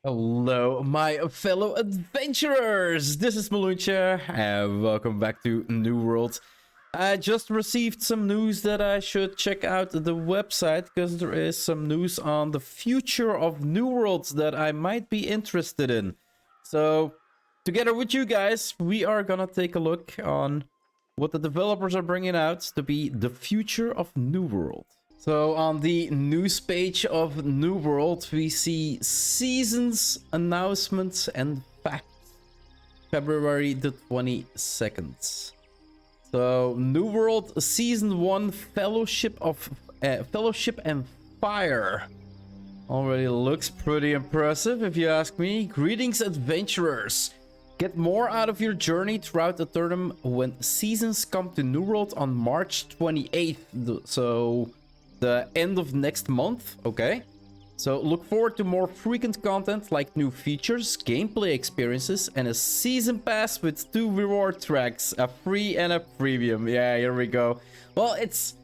Hello, my fellow adventurers! This is Mloentje, and welcome back to New World. I just received some news that I should check out the website, because there is some news on the future of New Worlds that I might be interested in. So, together with you guys, we are gonna take a look on what the developers are bringing out to be the future of New World. So on the news page of New World, we see seasons, announcements, and facts. February the 22nd. So New World Season 1 Fellowship and Fire. Already looks pretty impressive if you ask me. Greetings, adventurers. Get more out of your journey throughout the term when seasons come to New World on March 28th. So the end of next month. Okay, so look forward to more frequent content like new features, gameplay experiences, and a season pass with 2 reward tracks, a free and a premium. Yeah, here we go. Well, it's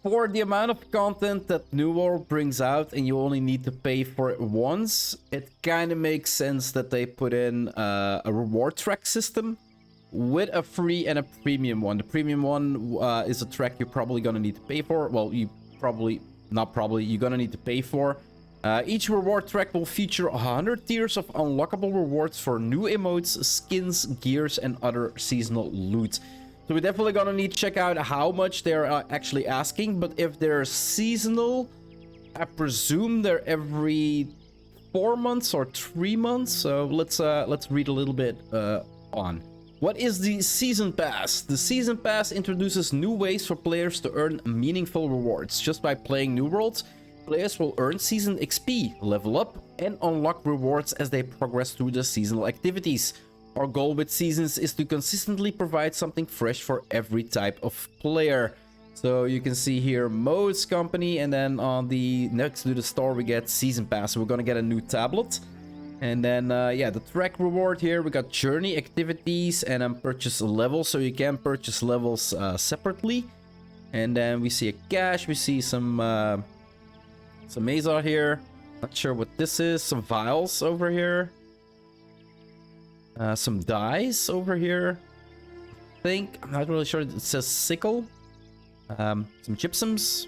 for the amount of content that New World brings out and you only need to pay for it once. It kind of makes sense that they put in a reward track system with a free and a premium one. The premium one is a track you're probably gonna need to pay for. Well, you're gonna need to pay for. Each reward track will feature 100 tiers of unlockable rewards for new emotes, skins, gears, and other seasonal loot. So we're definitely gonna need to check out how much they're actually asking. But if they're seasonal, I presume they're every 4 months or 3 months. So let's read a little bit on. What is the Season Pass? The Season Pass introduces new ways for players to earn meaningful rewards. Just by playing New Worlds, players will earn Season XP, level up, and unlock rewards as they progress through the seasonal activities. Our goal with Seasons is to consistently provide something fresh for every type of player. So you can see here Modes Company, and then on the next to the store we get Season Pass. So we're gonna get a new tablet. And then, yeah, the track reward here, we got journey activities and purchase levels. So you can purchase levels separately. And then we see a cache, we see some Mesa here. Not sure what this is. Some vials over here. Some dies over here. I think, I'm not really sure. It says sickle. Some gypsums.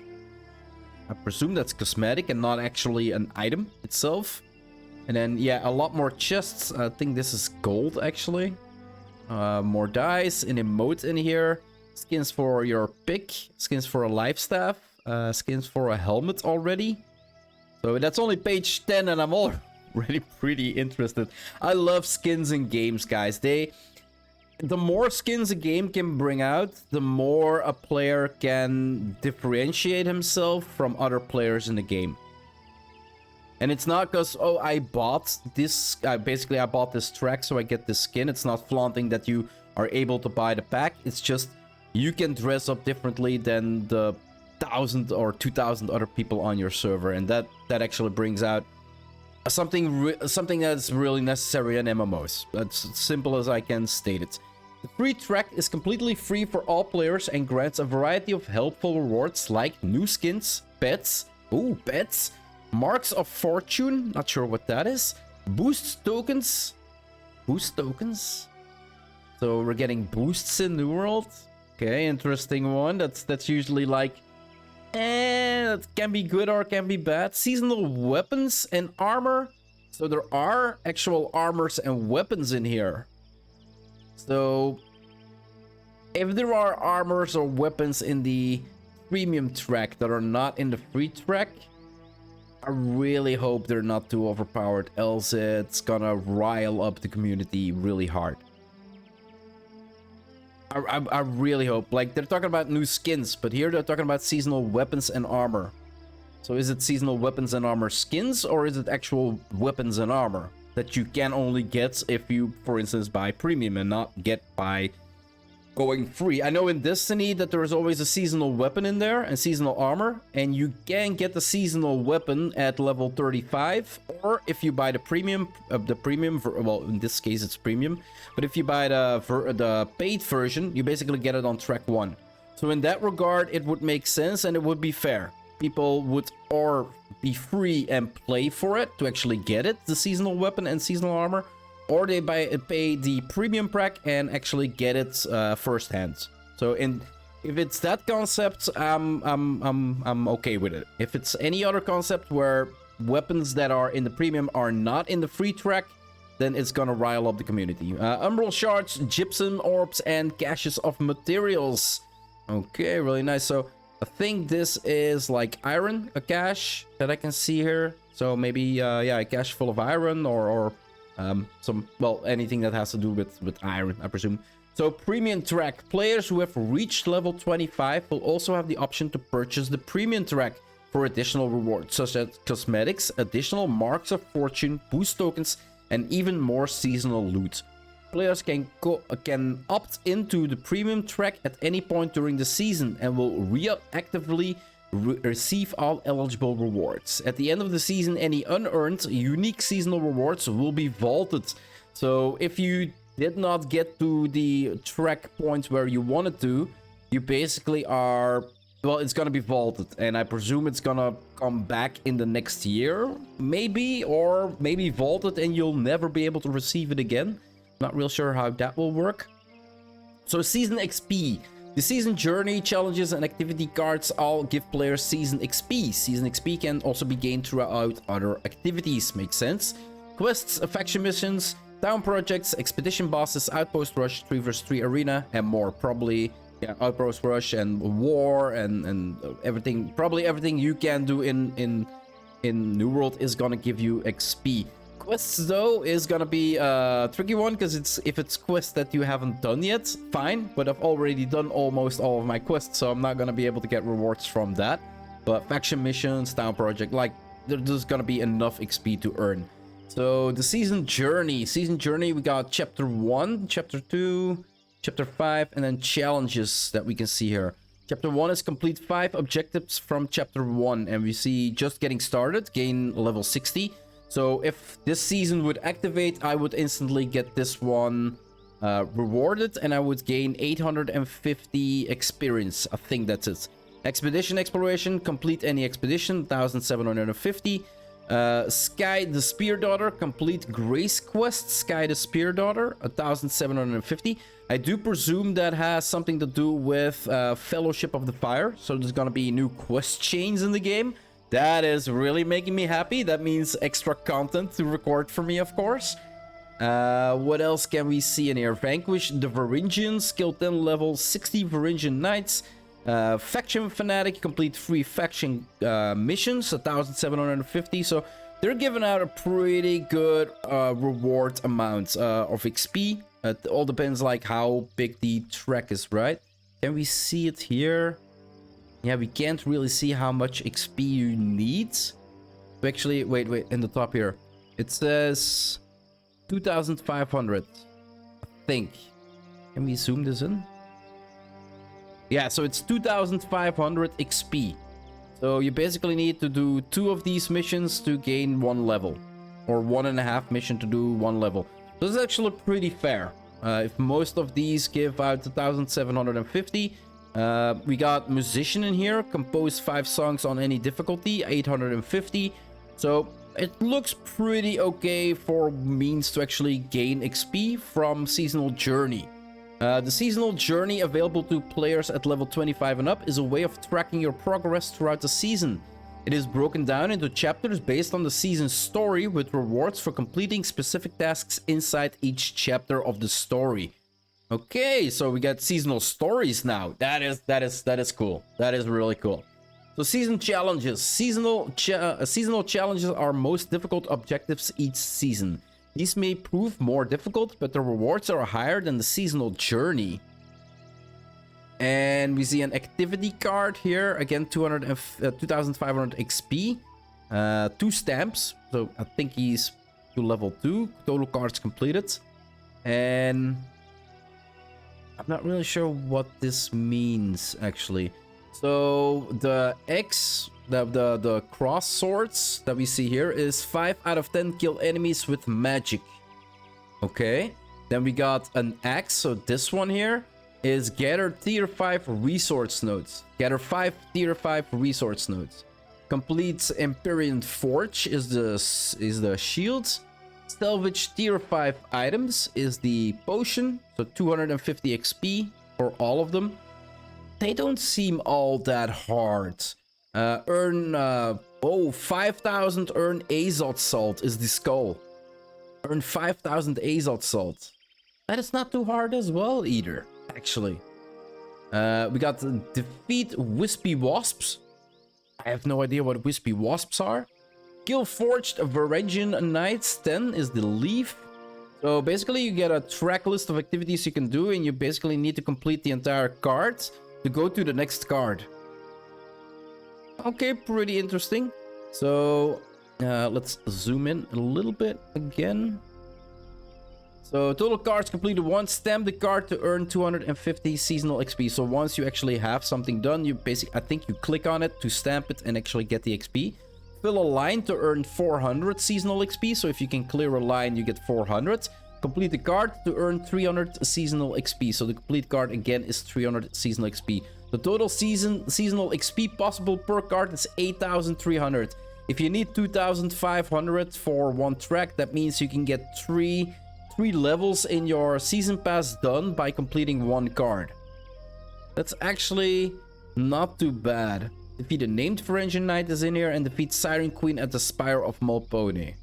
I presume that's cosmetic and not actually an item itself. And then, yeah, a lot more chests. I think this is gold, actually. More dice, an emote in here. Skins for your pick. Skins for a life staff. Skins for a helmet already. So that's only page 10 and I'm already pretty interested. I love skins in games, guys. The more skins a game can bring out, the more a player can differentiate himself from other players in the game. And it's not because, oh, I bought this, basically I bought this track so I get this skin. It's not flaunting that you are able to buy the pack. It's just you can dress up differently than the 1,000 or 2,000 other people on your server. And that actually brings out something that's really necessary in MMOs. That's as simple as I can state it. The free track is completely free for all players and grants a variety of helpful rewards like new skins, pets, Marks of Fortune, not sure what that is. Boost tokens. So we're getting boosts in New World. Okay, interesting one. That's usually like, that can be good or can be bad. Seasonal weapons and armor. So there are actual armors and weapons in here. So if there are armors or weapons in the premium track that are not in the free track, I really hope they're not too overpowered, else it's gonna rile up the community really hard. I really hope. Like, they're talking about new skins, but here they're talking about seasonal weapons and armor. So is it seasonal weapons and armor skins, or is it actual weapons and armor that you can only get if you, for instance, buy premium and not get by going free? I know in Destiny that there is always a seasonal weapon in there and seasonal armor, and you can get the seasonal weapon at level 35, or if you buy the premium, well, in this case it's premium, but if you buy the paid version, you basically get it on track 1. So in that regard, it would make sense and it would be fair. People would, or be free and play for it to actually get it, the seasonal weapon and seasonal armor, or they pay the premium pack and actually get it firsthand. So if it's that concept, I'm okay with it. If it's any other concept where weapons that are in the premium are not in the free track, then it's gonna rile up the community. Umbral shards, gypsum orbs, and caches of materials. Okay, really nice. So I think this is like iron, a cache that I can see here. So maybe, yeah, a cache full of iron or some, well, anything that has to do with iron, I presume. So premium track. Players who have reached level 25 will also have the option to purchase the premium track for additional rewards, such as cosmetics, additional marks of fortune, boost tokens, and even more seasonal loot. Players can opt into the premium track at any point during the season and will reactively receive all eligible rewards. At the end of the season, any unearned unique seasonal rewards will be vaulted. So if you did not get to the track points where you wanted to, you basically are, well, it's gonna be vaulted, and I presume it's gonna come back in the next year, maybe, or maybe vaulted and you'll never be able to receive it again. Not real sure how that will work. So season XP. The season journey, challenges, and activity cards all give players season XP. Season XP can also be gained throughout other activities. Makes sense. Quests, faction missions, town projects, expedition bosses, outpost rush, 3 vs 3 arena, and more. Probably, yeah, outpost rush and war and everything. Probably everything you can do in New World is gonna give you XP. Quests though is gonna be a tricky one, because if it's quests that you haven't done yet, fine, but I've already done almost all of my quests, so I'm not gonna be able to get rewards from that. But faction missions, town project, like, there's gonna be enough XP to earn. So the season journey, we got chapter 1, chapter 2, chapter 5, and then challenges that we can see here. Chapter 1 is complete 5 objectives from chapter 1, and we see just getting started, gain level 60. So if this season would activate, I would instantly get this one rewarded, and I would gain 850 experience. I think that's it. Expedition exploration, complete any expedition, 1750. Sky the Spear Daughter, complete Grace Quest, Sky the Spear Daughter, 1750. I do presume that has something to do with Fellowship of the Fire, so there's gonna be new quest chains in the game. That is really making me happy. That means extra content to record for me, of course. What else can we see in here? Vanquish the Varangians, skill 10 level 60 Varangian Knights. Faction Fanatic, complete 3 faction missions, 1750. So they're giving out a pretty good reward amount of XP. It all depends like how big the track is, right? Can we see it here? Yeah, we can't really see how much XP you need. Actually, wait, in the top here. It says 2,500, I think. Can we zoom this in? Yeah, so it's 2,500 XP. So you basically need to do 2 of these missions to gain 1 level. Or 1.5 mission to do 1 level. So it's actually pretty fair. If most of these give out 1,750... we got musician in here, compose 5 songs on any difficulty, 850. So it looks pretty okay for means to actually gain XP from seasonal journey. The seasonal journey available to players at level 25 and up is a way of tracking your progress throughout the season. It is broken down into chapters based on the season's story, with rewards for completing specific tasks inside each chapter of the story. Okay, so we got seasonal stories now. That is cool. That is really cool. So season challenges. Seasonal challenges are most difficult objectives each season. These may prove more difficult, but the rewards are higher than the seasonal journey. And we see an activity card here. Again, 2,500 XP. 2 stamps. So I think he's to level 2. Total cards completed. And I'm not really sure what this means, actually. So the X, the cross swords that we see here is 5 out of 10 kill enemies with magic. Okay. Then we got an axe. So this one here is gather tier 5 resource nodes. Gather 5 tier 5 resource nodes. Complete Empyrean Forge is the shield. Salvage tier 5 items is the potion, so 250 XP for all of them. They don't seem all that hard. Earn 5,000 earn Azot Salt is the skull. Earn 5,000 Azot Salt. That is not too hard as well either, actually. We got defeat Wispy Wasps. I have no idea what Wispy Wasps are. Kill Forged Varangian Knights 10 is the leaf. So basically you get a track list of activities you can do, and you basically need to complete the entire card to go to the next card. Okay, pretty interesting. So let's zoom in a little bit again. So total cards completed 1. Stamp the card to earn 250 seasonal XP. So once you actually have something done, you basically, I think you click on it to stamp it and actually get the XP. Fill a line to earn 400 seasonal XP. So if you can clear a line, you get 400. Complete the card to earn 300 seasonal XP. So the complete card again is 300 seasonal XP. The total seasonal XP possible per card is 8,300. If you need 2,500 for one track, that means you can get three levels in your season pass done by completing one card. That's actually not too bad. Defeat a named Varangian Knight is in here, and defeat Siren Queen at the Spire of Mloentje.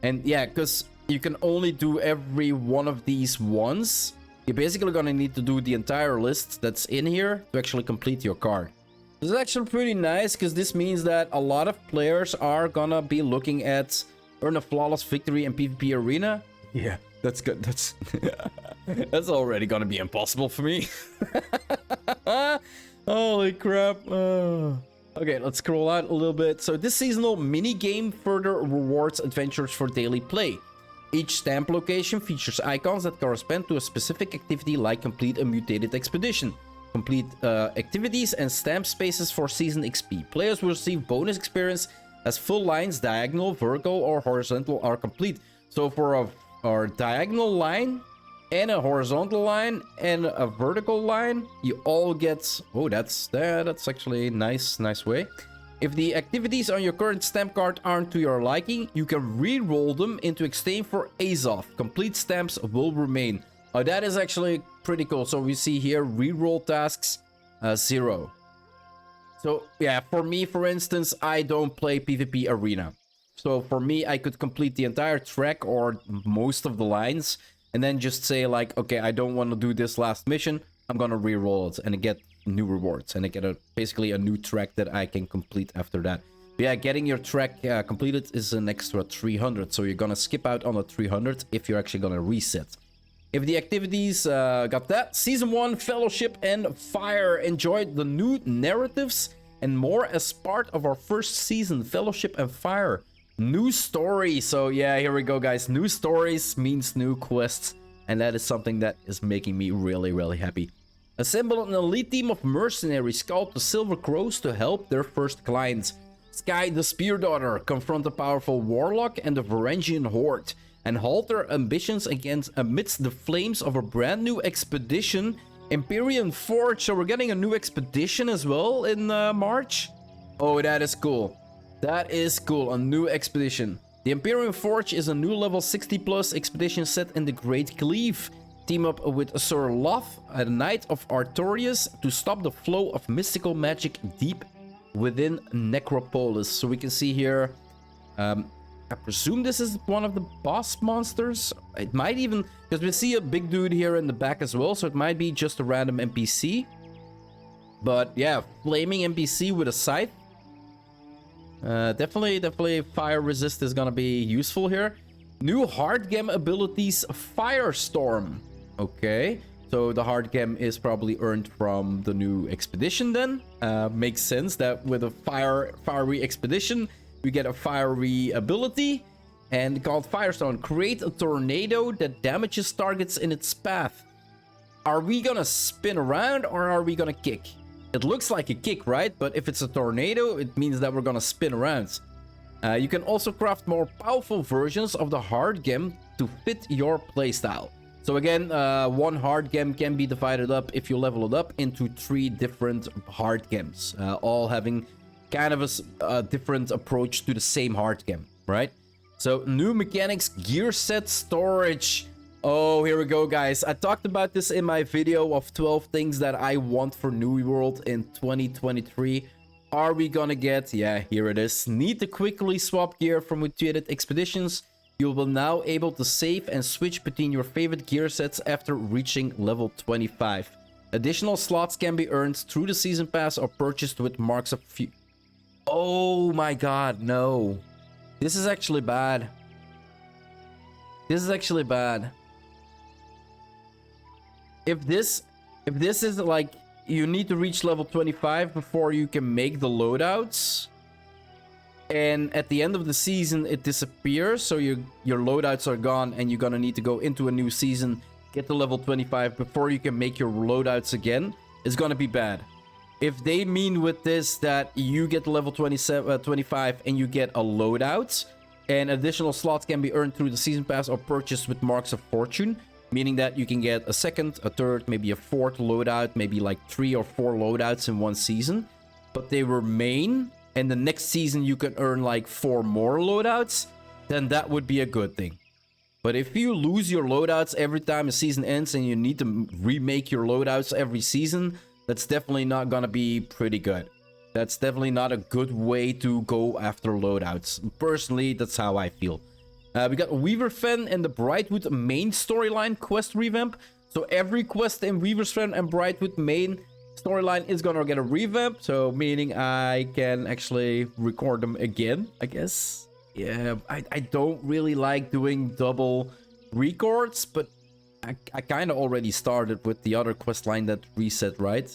And yeah, because you can only do every one of these once, you're basically gonna need to do the entire list that's in here to actually complete your card. This is actually pretty nice, because this means that a lot of players are gonna be looking at earn a flawless victory in PvP arena. Yeah, that's good. That's that's already gonna be impossible for me. Holy crap. Okay, let's scroll out a little bit. So this seasonal mini game further rewards adventurers for daily play. Each stamp location features icons that correspond to a specific activity, like complete a mutated expedition. Complete activities and stamp spaces for season XP. Players will receive bonus experience as full lines, diagonal, vertical, or horizontal are complete. So for a diagonal line and a horizontal line and a vertical line, you all get... Oh, that's actually a nice way. If the activities on your current stamp card aren't to your liking, you can re-roll them into exchange for Azov. Complete stamps will remain. Oh, that is actually pretty cool. So we see here re-roll tasks 0. So yeah, for me, for instance, I don't play PvP arena. So for me, I could complete the entire track or most of the lines and then just say like, okay, I don't want to do this last mission. I'm gonna re-roll it and I get new rewards, and I get basically a new track that I can complete after that. But yeah, getting your track completed is an extra 300. So you're gonna skip out on the 300 if you're actually gonna reset. If the activities got that, Season 1, Fellowship and Fire. Enjoyed the new narratives and more as part of our first season, Fellowship and Fire. New story. So yeah, here we go, guys. New stories means new quests, and that is something that is making me really happy. Assemble an elite team of mercenaries called the Silver Crows to help their first clients. Sky the Spear Daughter, confront a powerful warlock and the Varangian horde, and halt their ambitions amidst the flames of a brand new expedition, Empyrean Forge. So we're getting a new expedition as well in March. Oh, that is cool. That is cool, a new expedition. The Empyrean Forge is a new level 60 plus expedition set in the Great Cleave. Team up with Sir Loth, a knight of Artorias, to stop the flow of mystical magic deep within Necropolis. So we can see here, I presume this is one of the boss monsters. It might even, because we see a big dude here in the back as well, so it might be just a random NPC. But yeah, flaming NPC with a scythe. Definitely fire resist is gonna be useful here. New hard gem abilities, Firestorm. Okay, so the hard gem is probably earned from the new expedition then. Makes sense that with a fiery expedition, we get a fiery ability, and called Firestorm. Create a tornado that damages targets in its path. Are we gonna spin around or are we gonna kick? It looks like a kick, right? But if it's a tornado, it means that we're gonna spin around. You can also craft more powerful versions of the hard gem to fit your playstyle. So again, one hard gem can be divided up, if you level it up, into 3 different hard gems, all having kind of a different approach to the same hard game, right? So new mechanics, gear set, storage. Oh, here we go, guys. I talked about this in my video of 12 things that I want for New World in 2023. Are we gonna get? Yeah, here it is. Need to quickly swap gear from mutated expeditions. You will now able to save and switch between your favorite gear sets after reaching level 25. Additional slots can be earned through the season pass or purchased with marks of few. Oh my god, no. This is actually bad. This is actually bad. If this is like you need to reach level 25 before you can make the loadouts, and at the end of the season it disappears, so your loadouts are gone and you're gonna need to go into a new season, get to level 25 before you can make your loadouts again, it's gonna be bad. If they mean with this that you get to level 25 and you get a loadout and additional slots can be earned through the season pass or purchased with marks of fortune, meaning that you can get a second, a third, maybe a fourth loadout, maybe like 3 or 4 loadouts in one season, but they remain, and the next season you can earn like 4 more loadouts, then that would be a good thing. But if you lose your loadouts every time a season ends and you need to remake your loadouts every season, that's definitely not gonna be pretty good. That's definitely not a good way to go after loadouts. Personally, that's how I feel. We got Weaver Fen and the Brightwood main storyline quest revamp. So every quest in Weaver's Fen and Brightwood main storyline is gonna get a revamp. So meaning I can actually record them again, I guess. Yeah, I don't really like doing double records, but I kind of already started with the other quest line that reset, right?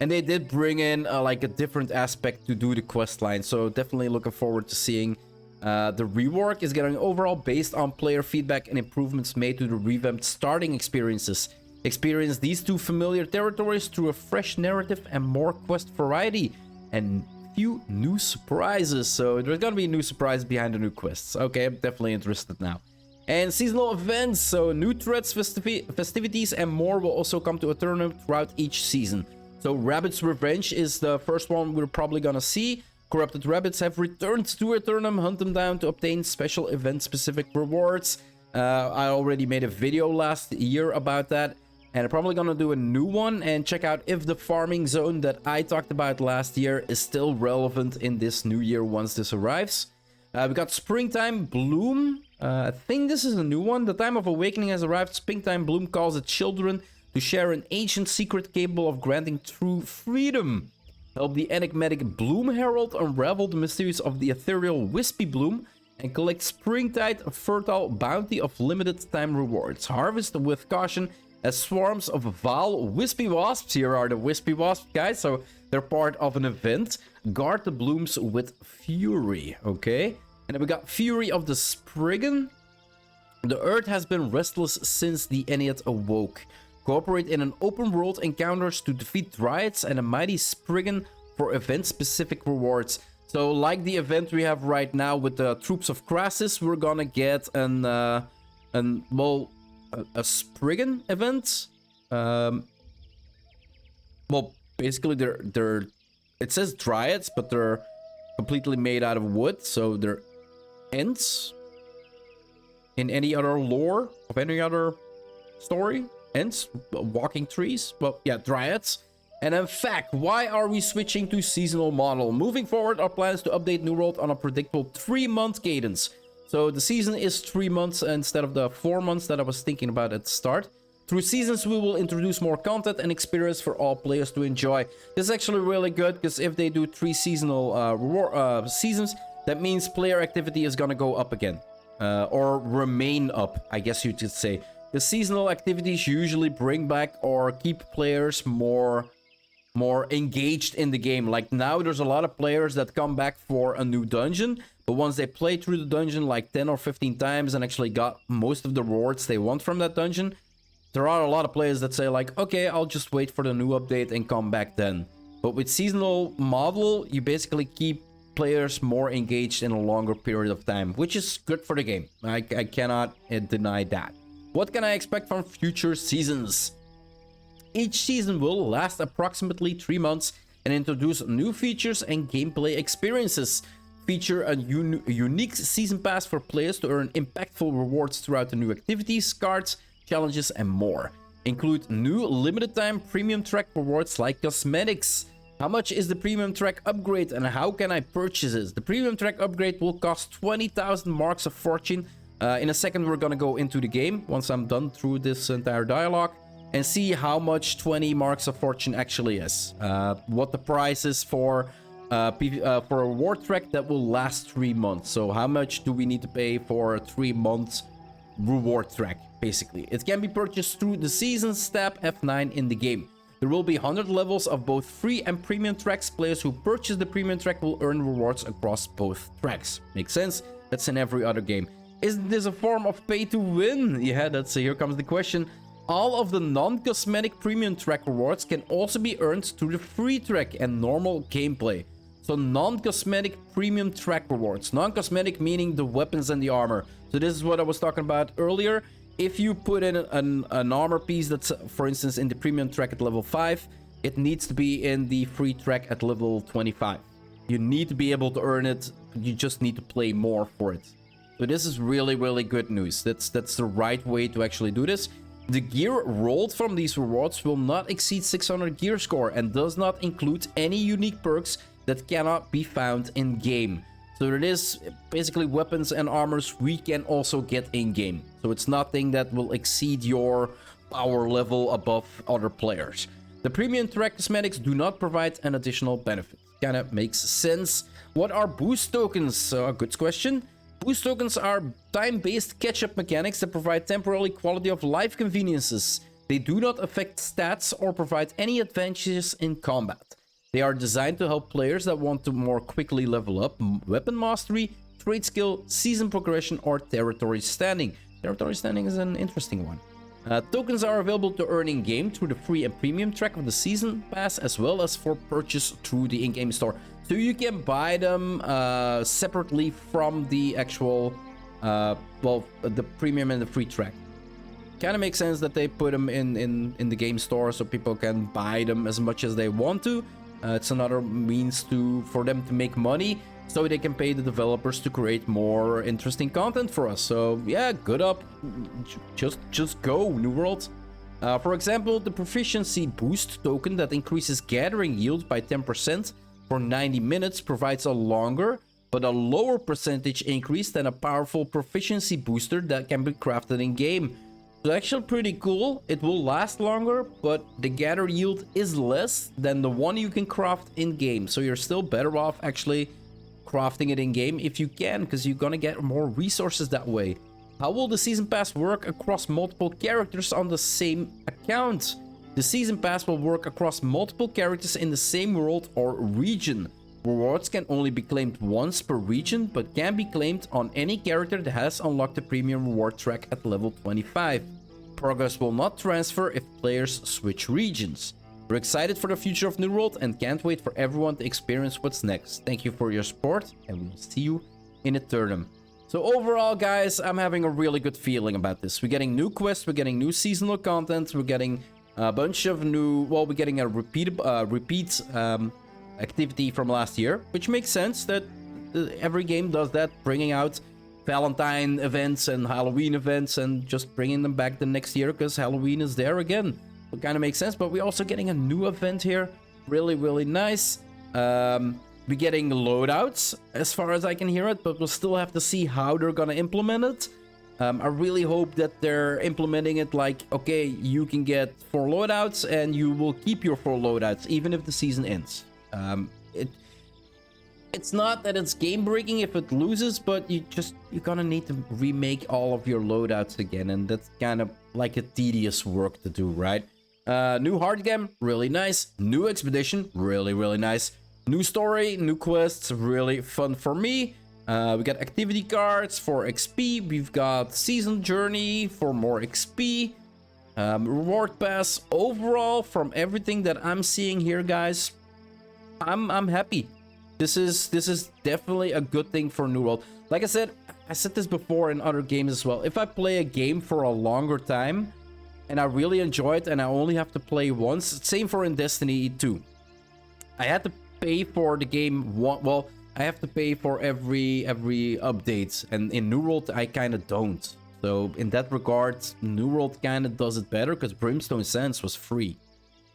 And they did bring in like a different aspect to do the quest line. So definitely looking forward to seeing. The rework is getting overall based on player feedback and improvements made to the revamped starting experiences. Experience these 2 familiar territories through a fresh narrative and more quest variety, and few new surprises. So there's gonna be a new surprise behind the new quests. Okay, I'm definitely interested now. And seasonal events, so new threats, festivities, and more will also come to Eternum throughout each season. So Rabbit's Revenge is the first one we're probably gonna see. Corrupted rabbits have returned to Eternum. Hunt them down to obtain special event-specific rewards. I already made a video last year about that, and I'm probably gonna do a new one and check out if the farming zone that I talked about last year is still relevant in this new year once this arrives. We got Springtime Bloom. I think this is a new one. The time of awakening has arrived. Springtime Bloom calls the children to share an ancient secret capable of granting true freedom. Help the enigmatic Bloom Herald unravel the mysteries of the ethereal Wispy Bloom and collect Springtide, a fertile bounty of limited time rewards. Harvest with caution as swarms of Vaal Wispy Wasps. Here are the Wispy Wasps, guys, so they're part of an event. Guard the blooms with fury, okay? And then we got Fury of the Spriggan. The earth has been restless since the Ennead awoke. Cooperate in an open world encounters to defeat dryads and a mighty Spriggan for event-specific rewards. So, like the event we have right now with the Troops of Crassus, we're gonna get a Spriggan event. Well, basically they're it says dryads, but they're completely made out of wood, so they're Ents. In any other lore of any other story. Ents, walking trees, well, yeah, dryads. And in fact, why are we switching to seasonal model? Moving forward, our plan is to update New World on a predictable 3-month cadence. So the season is 3 months instead of the 4 months that I was thinking about at the start. Through seasons, we will introduce more content and experience for all players to enjoy. This is actually really good, because if they do 3 seasonal seasons, that means player activity is gonna go up again. Or remain up, I guess you could say. The seasonal activities usually bring back or keep players more engaged in the game. Like now, there's a lot of players that come back for a new dungeon, but once they play through the dungeon like 10 or 15 times and actually got most of the rewards they want from that dungeon, there are a lot of players that say like, okay, I'll just wait for the new update and come back then. But with seasonal model, you basically keep players more engaged in a longer period of time, which is good for the game. I cannot deny that. What can I expect from future seasons? Each season will last approximately 3 months and introduce new features and gameplay experiences. Feature a unique season pass for players to earn impactful rewards throughout the new activities, cards, challenges, and more. Include new limited time premium track rewards like cosmetics. How much is the premium track upgrade and how can I purchase it? The premium track upgrade will cost 20,000 marks of fortune. In a second, we're gonna go into the game once I'm done through this entire dialogue and see how much 20 marks of fortune actually is. What the price is for a reward track that will last 3 months. So how much do we need to pay for a 3 months reward track, basically? It can be purchased through the Seasons tab F9 in the game. There will be 100 levels of both free and premium tracks. Players who purchase the premium track will earn rewards across both tracks. Makes sense? That's in every other game. Isn't this a form of pay to win? Yeah, here comes the question. All of the non-cosmetic premium track rewards can also be earned through the free track and normal gameplay. So non-cosmetic premium track rewards. Non-cosmetic meaning the weapons and the armor. So this is what I was talking about earlier. If you put in an armor piece that's, for instance, in the premium track at level 5, it needs to be in the free track at level 25. You need to be able to earn it. You just need to play more for it. So this is really, really good news. That's the right way to actually do this. The gear rolled from these rewards will not exceed 600 gear score and does not include any unique perks that cannot be found in game. So it is basically weapons and armors we can also get in game. So it's nothing that will exceed your power level above other players. The premium track cosmetics do not provide an additional benefit. Kinda makes sense. What are boost tokens? Good question. Boost tokens are time-based catch-up mechanics that provide temporary quality of life conveniences. They do not affect stats or provide any advantages in combat. They are designed to help players that want to more quickly level up weapon mastery, trade skill, season progression, or territory standing. Territory standing is an interesting one. Tokens are available to earn in-game through the free and premium track of the season pass, as well as for purchase through the in-game store. So you can buy them separately from the actual, the premium and the free track. Kind of makes sense that they put them in the game store so people can buy them as much as they want to. It's another means for them to make money, so they can pay the developers to create more interesting content for us. So yeah, good up. Just go, New World. For example, the proficiency boost token that increases gathering yield by 10% for 90 minutes provides a longer but a lower percentage increase than a powerful proficiency booster that can be crafted in game. So actually pretty cool. It will last longer, but the gather yield is less than the one you can craft in game. So you're still better off actually crafting it in game if you can, because you're gonna get more resources that way. How will the season pass work across multiple characters on the same account? The season pass will work across multiple characters in the same world or region. Rewards can only be claimed once per region, but can be claimed on any character that has unlocked the premium reward track at level 25. Progress will not transfer if players switch regions. We're excited for the future of New World and can't wait for everyone to experience what's next. Thank you for your support and we'll see you in Eternum. So overall, guys, I'm having a really good feeling about this. We're getting new quests, we're getting new seasonal content, we're getting a bunch of new, well, we're getting a repeat activity from last year, which makes sense that every game does that, bringing out Valentine events and Halloween events and just bringing them back the next year because Halloween is there again. It kind of makes sense, but we're also getting a new event here. Really, really nice. We're getting loadouts as far as I can hear it, but we'll still have to see how they're gonna implement it. I really hope that they're implementing it like, okay, you can get 4 loadouts and you will keep your 4 loadouts even if the season ends. It's not that it's game breaking if it loses, but you're gonna need to remake all of your loadouts again, and that's kind of like a tedious work to do, right? New hard game, really nice. New expedition, really, really nice. New story, new quests, really fun for me. We got activity cards for XP. We've got season journey for more XP. Reward pass. Overall, from everything that I'm seeing here, guys, I'm happy. This is definitely a good thing for New World. Like I said this before in other games as well. If I play a game for a longer time and I really enjoy it and I only have to play once, same for in Destiny 2. I had to pay for the game well, I have to pay for every update, and in New World I kind of don't. So in that regard, New World kind of does it better because Brimstone Sands was free.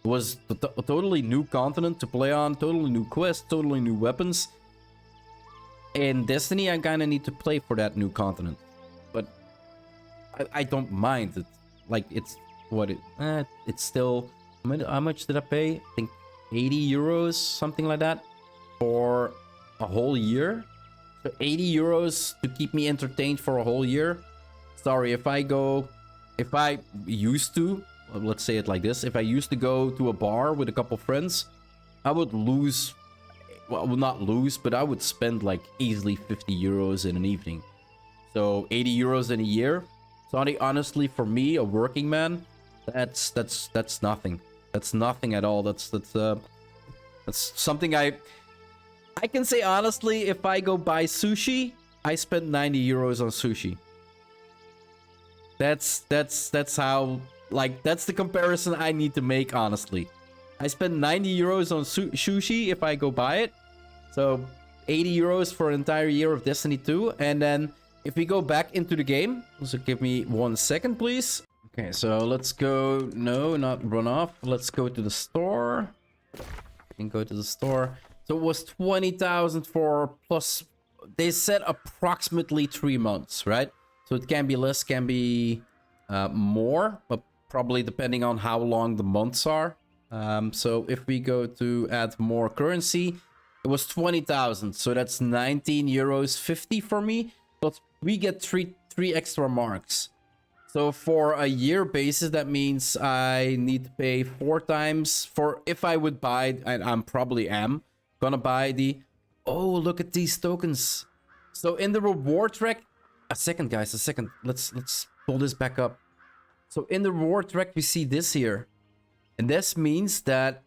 It was a totally new continent to play on, totally new quest, totally new weapons. In Destiny, I kind of need to play for that new continent, but I don't mind it. Like, it's what it's still. How much did I pay? I think 80 euros, something like that, for a whole year. So 80 euros to keep me entertained for a whole year. Sorry, if I used to, let's say it like this, if I used to go to a bar with a couple friends, I would lose, well, not lose, but I would spend like easily 50 euros in an evening. So 80 euros in a year. So honestly, for me, a working man, that's nothing. That's nothing at all. That's something I can say honestly. If I go buy sushi, I spend 90 euros on sushi. That's how, like, that's the comparison I need to make, honestly. I spend 90 euros on sushi if I go buy it. So 80 euros for an entire year of Destiny 2. And then if we go back into the game, so give me 1 second, please. Okay, so let's go. No, not run off. Let's go to the store. We can go to the store. So it was 20,000 for plus. They said approximately 3 months, right? So it can be less, can be more, but probably depending on how long the months are. So if we go to add more currency, it was 20,000. So that's 19 euros 50 for me. But we get three extra marks. So for a year basis, that means I need to pay 4 times for, if I would buy, and I'm probably gonna buy the, oh, look at these tokens. So in the reward track, a second, guys, a second. Let's pull this back up. So in the reward track, we see this here. And this means that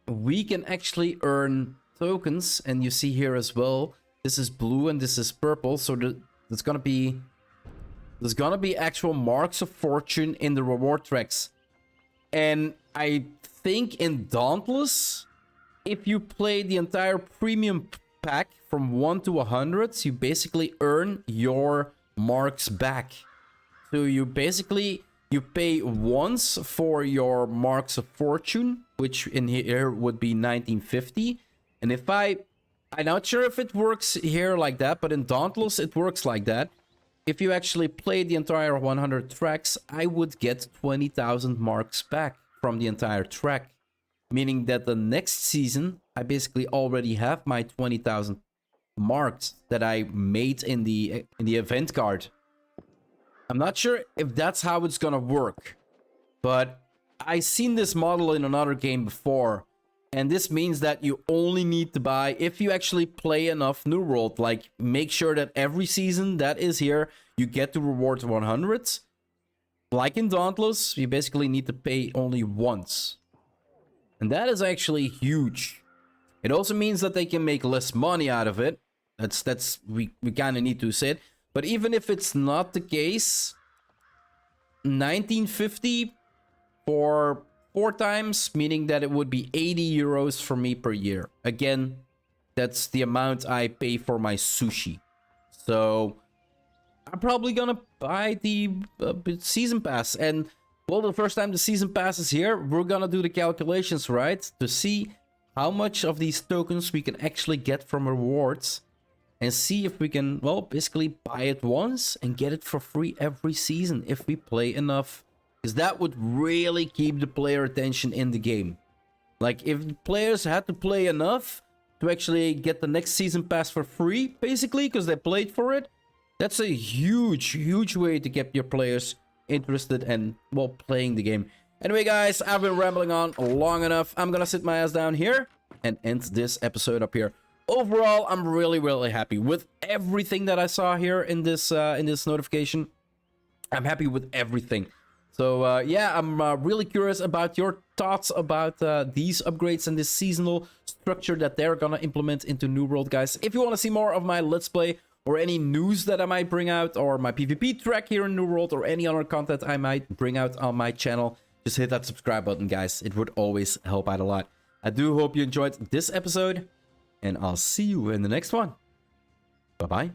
we can actually earn tokens. And you see here as well, this is blue and this is purple. So there's gonna be actual marks of fortune in the reward tracks. And I think in Dauntless, if you play the entire premium pack from 1 to 100, you basically earn your marks back. So you basically, you pay once for your marks of fortune, which in here would be 1950. And if I'm not sure if it works here like that, but in Dauntless it works like that. If you actually play the entire 100 tracks, I would get 20,000 marks back from the entire track. Meaning that the next season, I basically already have my 20,000 marks that I made in the event card. I'm not sure if that's how it's gonna work, but I seen this model in another game before. And this means that you only need to buy if you actually play enough New World. Like, make sure that every season that is here, you get to reward 100. Like in Dauntless, you basically need to pay only once. And that is actually huge. It also means that they can make less money out of it. We kind of need to say it. But even if it's not the case, 1950 for 4 times, meaning that it would be 80 euros for me per year. Again, that's the amount I pay for my sushi. So I'm probably gonna buy the season pass. And well, the first time the season pass is here, we're gonna do the calculations, right? To see how much of these tokens we can actually get from rewards. And see if we can, well, basically buy it once and get it for free every season if we play enough. Because that would really keep the player attention in the game. Like, if the players had to play enough to actually get the next season pass for free, basically, because they played for it, that's a huge, huge way to get your players interested and, well, playing the game. Anyway, guys, I've been rambling on long enough. I'm gonna sit my ass down here and end this episode up here. Overall, I'm really, really happy with everything that I saw here in this notification. I'm happy with everything. So, yeah, I'm really curious about your thoughts about these upgrades and this seasonal structure that they're gonna implement into New World, guys. If you want to see more of my Let's Play or any news that I might bring out, or my PvP track here in New World, or any other content I might bring out on my channel, just hit that subscribe button, guys. It would always help out a lot. I do hope you enjoyed this episode, and I'll see you in the next one. Bye-bye.